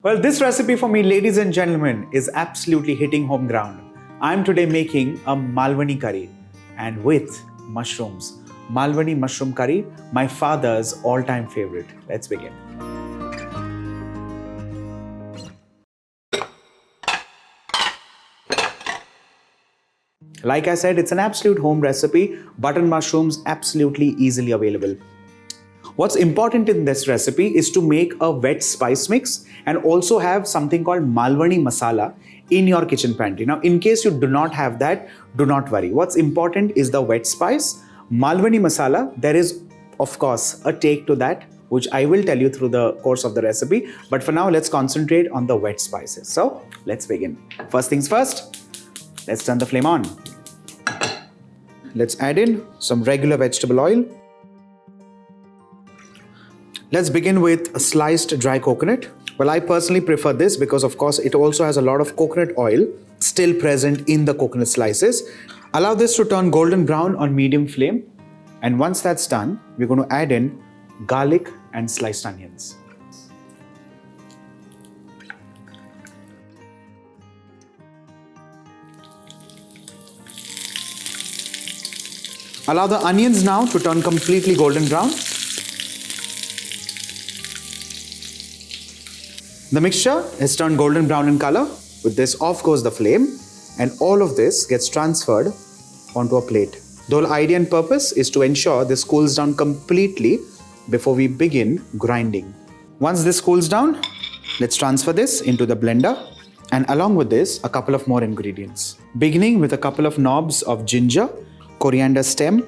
Well, this recipe for me, ladies and gentlemen, is absolutely hitting home ground. I'm today making a Malvani curry and with mushrooms. Malvani Mushroom Curry, my father's all-time favorite. Let's begin. Like I said, it's an absolute home recipe. Button mushrooms absolutely easily available. What's important in this recipe is to make a wet spice mix and also have something called Malvani Masala in your kitchen pantry. Now, in case you do not have that, do not worry. What's important is the wet spice, Malvani Masala. There is, of course, a take to that, which I will tell you through the course of the recipe. But for now, let's concentrate on the wet spices. So, let's begin. First things first, let's turn the flame on. Let's add in some regular vegetable oil. Let's begin with a sliced dry coconut. Well, I personally prefer this because, of course, it also has a lot of coconut oil still present in the coconut slices. Allow this to turn golden brown on medium flame. And once that's done, we're going to add in garlic and sliced onions. Allow the onions now to turn completely golden brown. The mixture is turned golden brown in color. With this, off goes the flame, and all of this gets transferred onto a plate. The whole idea and purpose is to ensure this cools down completely before we begin grinding. Once this cools down, let's transfer this into the blender, and along with this, a couple of more ingredients. Beginning with a couple of knobs of ginger, coriander stem,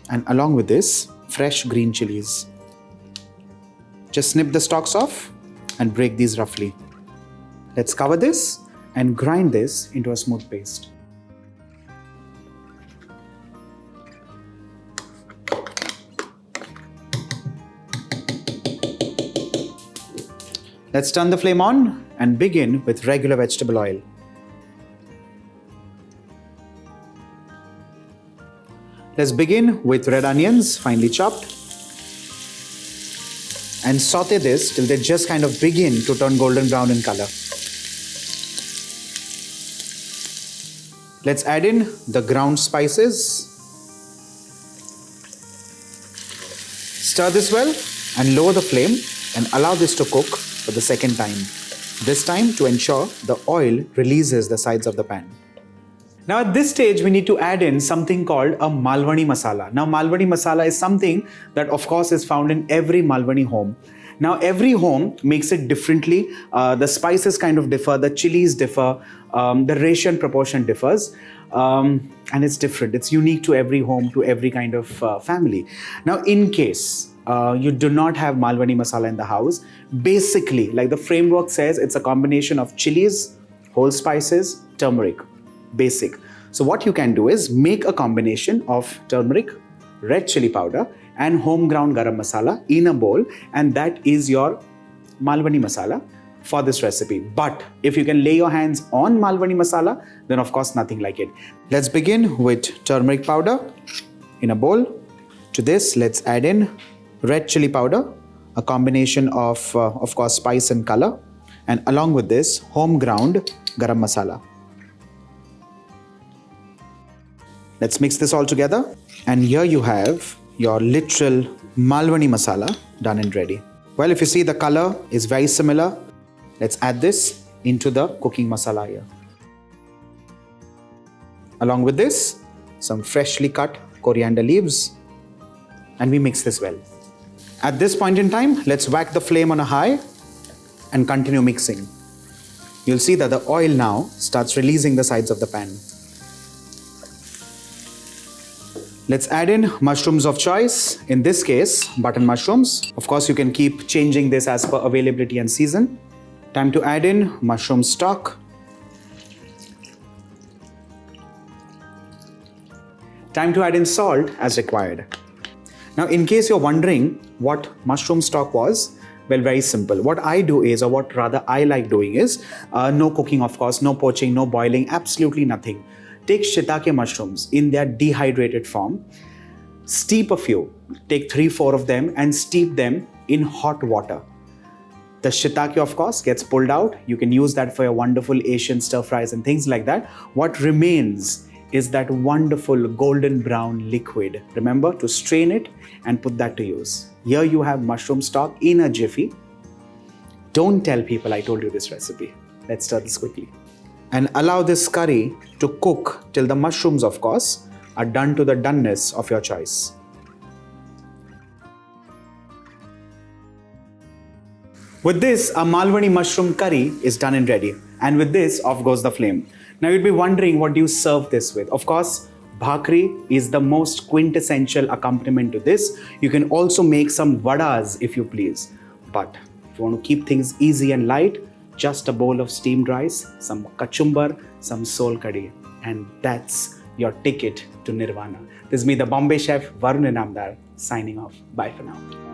and along with this, fresh green chilies. Just snip the stalks off and break these roughly. Let's cover this and grind this into a smooth paste. Let's turn the flame on and begin with regular vegetable oil. Let's begin with red onions, finely chopped, and saute this till they just kind of begin to turn golden brown in color. Let's add in the ground spices. Stir this well and lower the flame and allow this to cook for the second time. This time to ensure the oil releases the sides of the pan. Now at this stage, we need to add in something called a Malvani Masala. Now Malvani Masala is something that of course is found in every Malvani home. Now every home makes it differently. The spices kind of differ, the chilies differ, the ratio and proportion differs. And it's different. It's unique to every home, to every kind of family. Now in case you do not have Malvani Masala in the house, basically like the framework says, it's a combination of chilies, whole spices, turmeric. Basic. So what you can do is make a combination of turmeric, red chili powder and home ground garam masala in a bowl, and that is your Malvani Masala for this recipe. But if you can lay your hands on Malvani Masala, then of course nothing like it. Let's begin with turmeric powder in a bowl. To this, let's add in red chili powder, a combination of course spice and color, and along with this home ground garam masala. Let's mix this all together, and here you have your literal Malvani Masala done and ready. Well, if you see the color is very similar, let's add this into the cooking masala here. Along with this, some freshly cut coriander leaves, and we mix this well. At this point in time, let's whack the flame on a high and continue mixing. You'll see that the oil now starts releasing the sides of the pan. Let's add in mushrooms of choice, in this case, button mushrooms. Of course, you can keep changing this as per availability and season. Time to add in mushroom stock. Time to add in salt as required. Now, in case you're wondering what mushroom stock was, well, very simple. What I do is, or what rather I like doing is, no cooking, of course, no poaching, no boiling, absolutely nothing. Take shiitake mushrooms in their dehydrated form, steep a few, take 3-4 of them and steep them in hot water. The shiitake, of course, gets pulled out. You can use that for your wonderful Asian stir fries and things like that. What remains is that wonderful golden brown liquid. Remember to strain it and put that to use. Here you have mushroom stock in a jiffy. Don't tell people I told you this recipe. Let's stir this quickly. And allow this curry to cook till the mushrooms, of course, are done to the doneness of your choice. With this, a Malvani mushroom curry is done and ready. And with this, off goes the flame. Now you'd be wondering, what do you serve this with? Of course, bhakri is the most quintessential accompaniment to this. You can also make some vadas if you please. But if you want to keep things easy and light, just a bowl of steamed rice, some kachumbar, some sol kadhi. And that's your ticket to nirvana. This is me, the Bombay chef, Varun Inamdar, signing off. Bye for now.